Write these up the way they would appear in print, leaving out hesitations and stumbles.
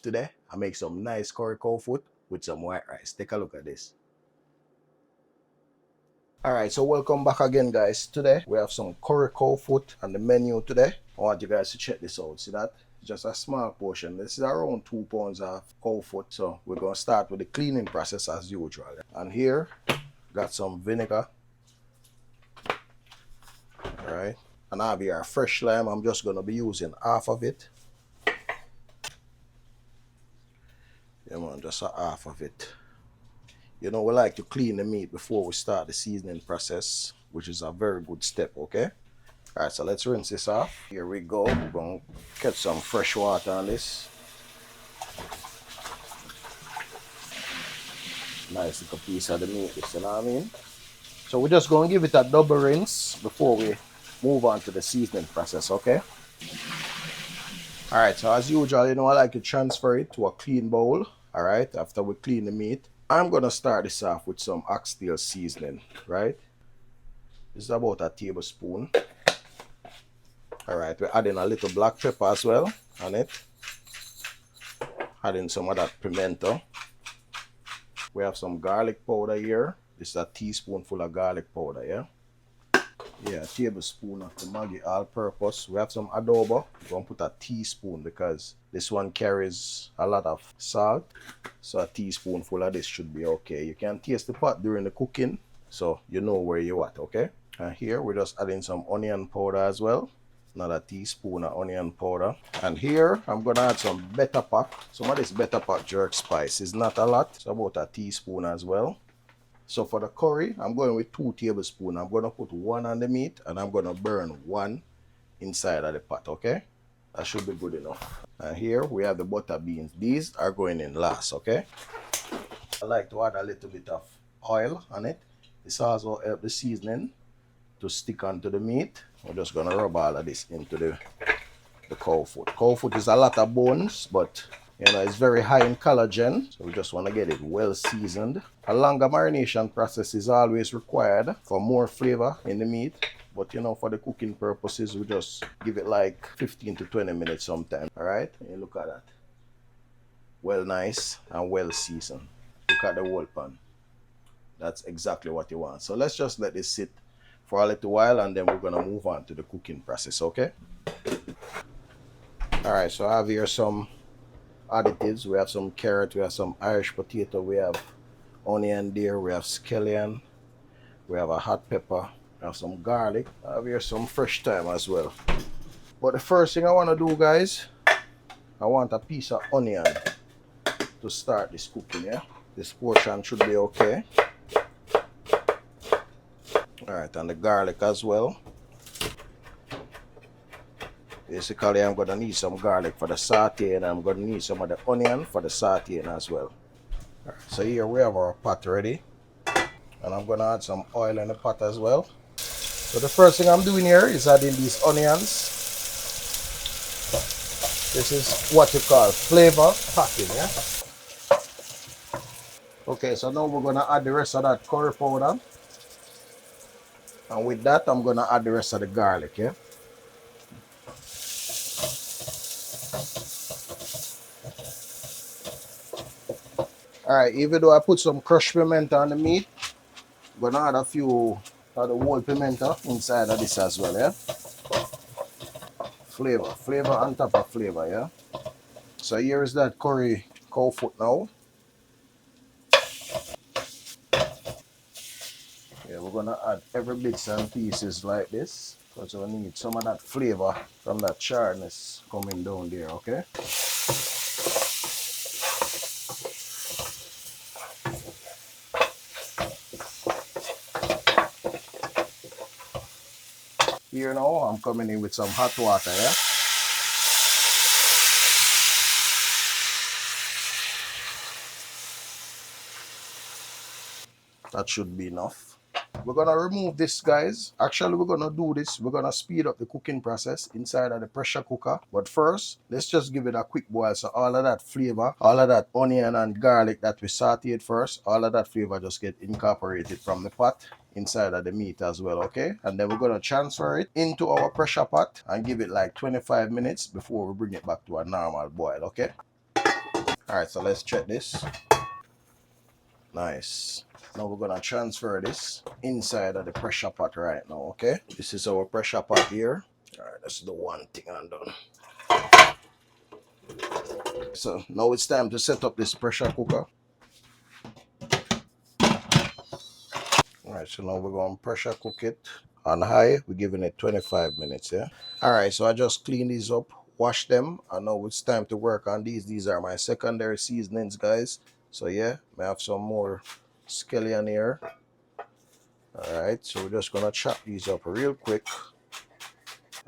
Today, I make some nice curry COWFOOT with some white rice. Take a look at this. Alright, so welcome back again, guys. Today, we have some curry COWFOOT on the menu today. I want you guys to check this out. See that? Just a small portion. This is around 2 pounds of COWFOOT. So we're going to start with the cleaning process as usual. And here, got some vinegar. Alright. And I have here fresh lime. I'm just going to be using half of it. Yeah, man, just a half of it. You know, we like to clean the meat before we start the seasoning process, which is a very good step, okay? All right, so let's rinse this off. Here we go. We're going to catch some fresh water on this. Nice little piece of the meat, you know what I mean? So we're just going to give it a double rinse before we move on to the seasoning process, okay? All right, so as usual, you know, I like to transfer it to a clean bowl, all right, after we clean the meat. I'm going to start this off with some oxtail seasoning, right? This is about a tablespoon. All right, we're adding a little black pepper as well on it. Adding some of that pimento. We have some garlic powder here. This is a teaspoonful of garlic powder, yeah? Yeah, a tablespoon of the Maggi all-purpose. We have some adobo. We're going to put a teaspoon because this one carries a lot of salt. So a teaspoonful of this should be okay. You can taste the pot during the cooking, so you know where you're at, okay? And here we're just adding some onion powder as well. Another teaspoon of onion powder. And here I'm going to add some better pack. Some of this better pack jerk spice is not a lot. So about a teaspoon as well. So for the curry, I'm going with 2 tablespoons. I'm going to put 1 on the meat and I'm going to burn 1 inside of the pot, okay? That should be good enough. And here we have the butter beans. These are going in last, okay? I like to add a little bit of oil on it. This also helps the seasoning to stick onto the meat. We're just going to rub all of this into the COWFOOT. COWFOOT is a lot of bones, but you know, it's very high in collagen, so we just want to get it well seasoned. A longer marination process is always required for more flavor in the meat. But you know, for the cooking purposes, we just give it like 15 to 20 minutes sometime. Alright, and look at that. Well nice and well seasoned. Look at the whole pan. That's exactly what you want. So let's just let this sit for a little while and then we're going to move on to the cooking process, okay? Alright, so I have here some additives. We have some carrot, we have some Irish potato, we have onion there, we have scallion, we have a hot pepper, we have some garlic. I have here some fresh thyme as well. But the first thing I want to do, guys, I want a piece of onion to start this cooking, yeah? This portion should be okay. Alright, and the garlic as well. Basically, I'm going to need some garlic for the sautéing and I'm going to need some of the onion for the sautéing as well. Right, so here we have our pot ready. And I'm going to add some oil in the pot as well. So the first thing I'm doing here is adding these onions. This is what you call flavor packing, yeah? Okay, so now we're going to add the rest of that curry powder. And with that, I'm going to add the rest of the garlic, yeah? Alright, even though I put some crushed pimento on the meat, I'm gonna add a few of the whole pimento inside of this as well, yeah? Flavor on top of flavor, yeah? So here is that curry COWFOOT now. Yeah, we're gonna add every bits and pieces like this because we need some of that flavor from that charness coming down there, okay? Here now, I'm coming in with some hot water, yeah? That should be enough. We're gonna remove this, guys. Actually, we're gonna do this. We're gonna speed up the cooking process inside of the pressure cooker. But first, let's just give it a quick boil. So all of that flavor, all of that onion and garlic that we sauteed first, all of that flavor just get incorporated from the pot inside of the meat as well, okay? And then we're gonna transfer it into our pressure pot and give it like 25 minutes before we bring it back to a normal boil, okay? All right, so let's check this. Nice. Now we're gonna transfer this inside of the pressure pot right now, okay? This is our pressure pot here. All right, that's the one thing I'm done. So now it's time to set up this pressure cooker. All right, so now we're going to pressure cook it on high. We're giving it 25 minutes, yeah? All right, so I just clean these up, wash them, and now it's time to work on these. These are my secondary seasonings, guys. So yeah, I have some more scallion here. All right, so we're just going to chop these up real quick.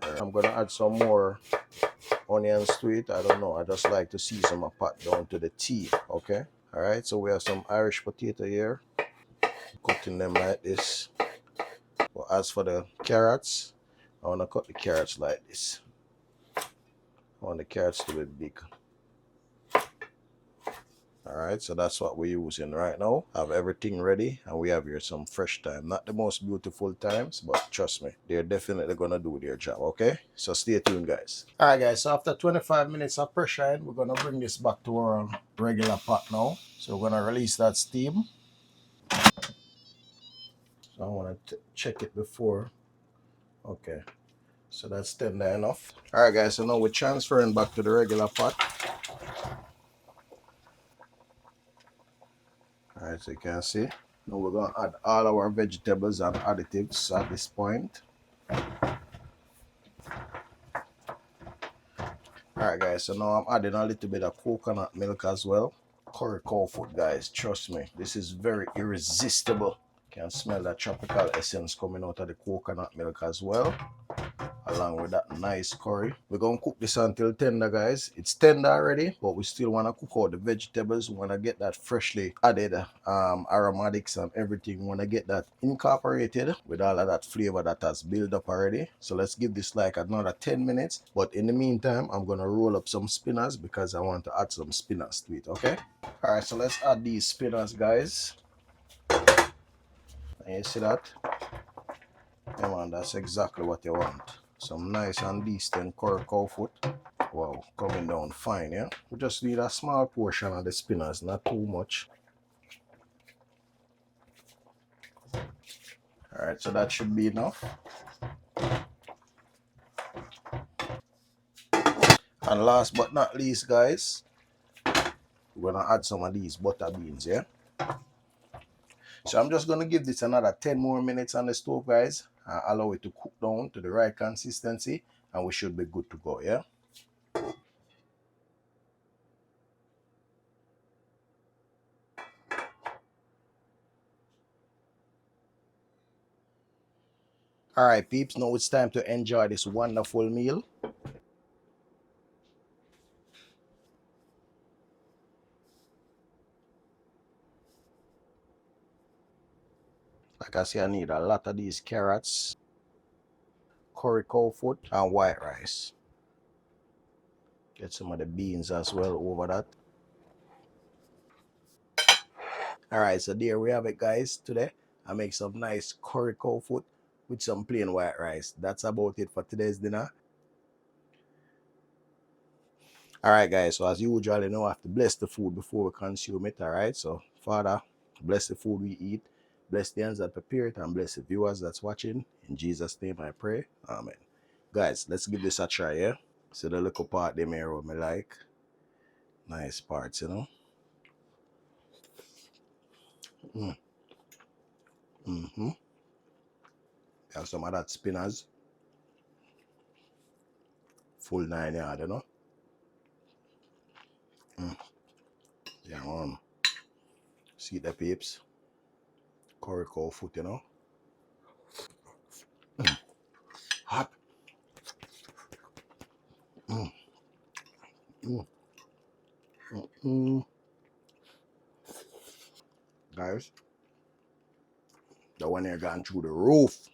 Right, I'm going to add some more onions to it. I don't know, I just like to season my pot down to the T, okay? All right, so we have some Irish potato here. Cutting them like this. But as for the carrots, I want to cut the carrots like this. I want the carrots to be big. Alright, so that's what we're using right now. I have everything ready, and we have here some fresh thyme. Not the most beautiful thymes, but trust me, they're definitely going to do their job, okay? So stay tuned, guys. Alright, guys, so after 25 minutes of pressuring, we're going to bring this back to our regular pot now. So we're going to release that steam. So I want to check it before. Okay. So that's tender enough. Alright guys, so now we're transferring back to the regular pot. Alright, so you can see. Now we're going to add all our vegetables and additives at this point. Alright guys, so now I'm adding a little bit of coconut milk as well. Curry COWFOOT, guys, trust me, this is very irresistible. You can smell that tropical essence coming out of the coconut milk as well, along with that nice curry. We're going to cook this until tender, guys. It's tender already, but we still want to cook out the vegetables. We want to get that freshly added aromatics and everything. We want to get that incorporated with all of that flavor that has built up already. So let's give this like another 10 minutes. But in the meantime, I'm going to roll up some spinners because I want to add some spinners to it, okay? All right, so let's add these spinners, guys. And you see that? Yeah, man, that's exactly what you want. Some nice and decent curry COWFOOT. Wow, coming down fine, yeah? We just need a small portion of the spinners, not too much. Alright, so that should be enough. And last but not least, guys, we're gonna add some of these butter beans, yeah? So I'm just gonna give this another 10 more minutes on the stove, guys. Allow it to cook down to the right consistency, and we should be good to go, yeah? Alright, peeps, now it's time to enjoy this wonderful meal. Like I say, I need a lot of these carrots, curry COWFOOT, and white rice. Get some of the beans as well over that. Alright, so there we have it, guys. Today, I make some nice curry COWFOOT with some plain white rice. That's about it for today's dinner. Alright, guys, so as usual, you know, I have to bless the food before we consume it. Alright, so Father, bless the food we eat, bless the hands that prepare it, and bless the viewers that's watching. In Jesus' name I pray. Amen. Guys, let's give this a try, yeah? So the little part they may what me like. Nice parts, you know. Have some of that spinners. Full 9 yard, you know. Yeah, see the peeps. Curry COWFOOT, you know. Hot. Mm. Mm. Mm. Guys, the one here gone through the roof.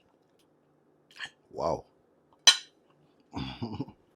Wow.